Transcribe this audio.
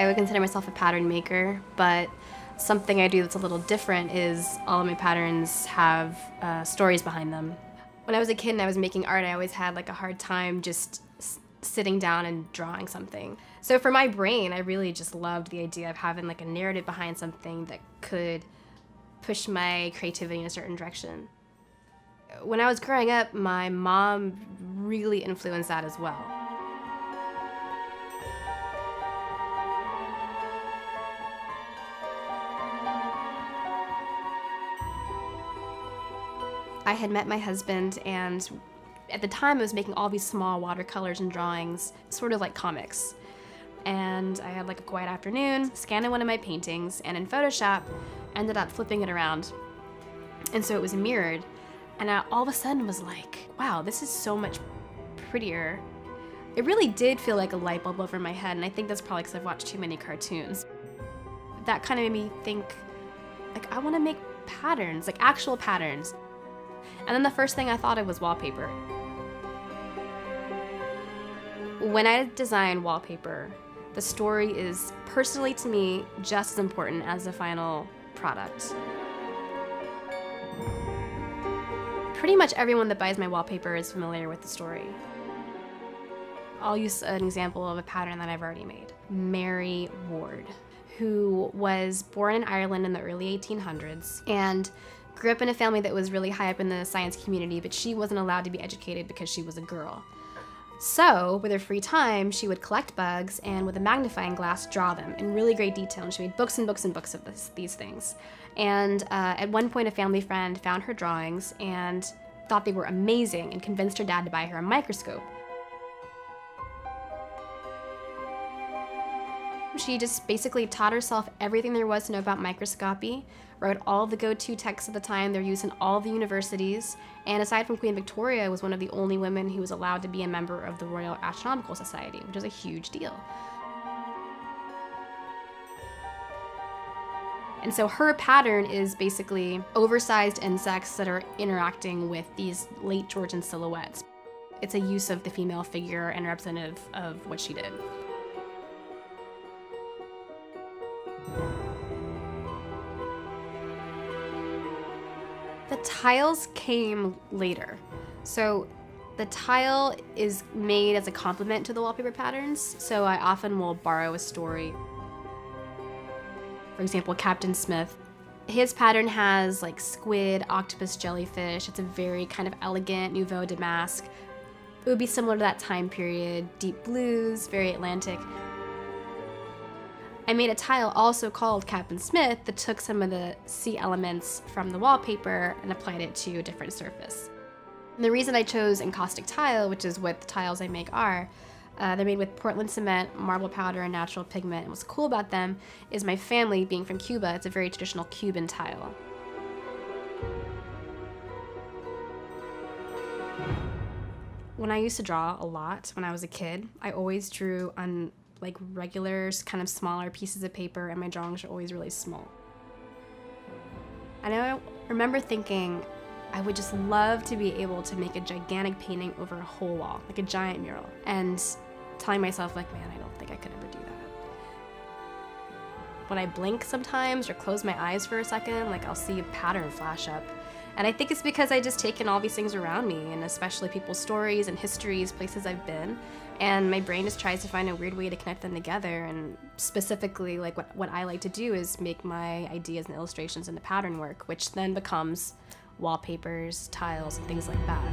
I would consider myself a pattern maker, but something I do that's a little different is all of my patterns have stories behind them. When I was a kid and I was making art, I always had like a hard time just sitting down and drawing something. So for my brain, I really just loved the idea of having like a narrative behind something that could push my creativity in a certain direction. When I was growing up, my mom really influenced that as well. I had met my husband, and at the time I was making all these small watercolors and drawings, sort of like comics. And I had like a quiet afternoon, scanned one of my paintings, and in Photoshop, ended up flipping it around. And so it was mirrored, and I all of a sudden was like, wow, this is so much prettier. It really did feel like a light bulb over my head, and I think that's probably because I've watched too many cartoons. That kind of made me think, like, I want to make patterns, like actual patterns. And then the first thing I thought of was wallpaper. When I design wallpaper, the story is personally to me just as important as the final product. Pretty much everyone that buys my wallpaper is familiar with the story. I'll use an example of a pattern that I've already made. Mary Ward, who was born in Ireland in the early 1800s and grew up in a family that was really high up in the science community, but she wasn't allowed to be educated because she was a girl. So, with her free time, she would collect bugs and with a magnifying glass draw them in really great detail, and she made books and books and books of these things. And at one point, a family friend found her drawings and thought they were amazing and convinced her dad to buy her a microscope. She just basically taught herself everything there was to know about microscopy, wrote all the go-to texts of the time, they're used in all the universities, and aside from Queen Victoria, was one of the only women who was allowed to be a member of the Royal Astronomical Society, which is a huge deal. And so her pattern is basically oversized insects that are interacting with these late Georgian silhouettes. It's a use of the female figure and representative of what she did. The tiles came later. So the tile is made as a complement to the wallpaper patterns, so I often will borrow a story. For example, Captain Smith. His pattern has like squid, octopus, jellyfish. It's a very kind of elegant nouveau damask. It would be similar to that time period, deep blues, very Atlantic. I made a tile also called Captain Smith that took some of the sea elements from the wallpaper and applied it to a different surface. And the reason I chose encaustic tile, which is what the tiles I make are, they're made with Portland cement, marble powder, and natural pigment. And what's cool about them is my family, being from Cuba, it's a very traditional Cuban tile. When I used to draw a lot when I was a kid, I always drew on like regular, kind of smaller pieces of paper, and my drawings are always really small. And I remember thinking, I would just love to be able to make a gigantic painting over a whole wall, like a giant mural, and telling myself like, man, I don't think I could ever do that. When I blink sometimes or close my eyes for a second, like I'll see a pattern flash up. And I think it's because I just taken all these things around me, and especially people's stories and histories, places I've been, and my brain just tries to find a weird way to connect them together. And specifically, like what I like to do is make my ideas and illustrations into pattern work, which then becomes wallpapers, tiles, and things like that.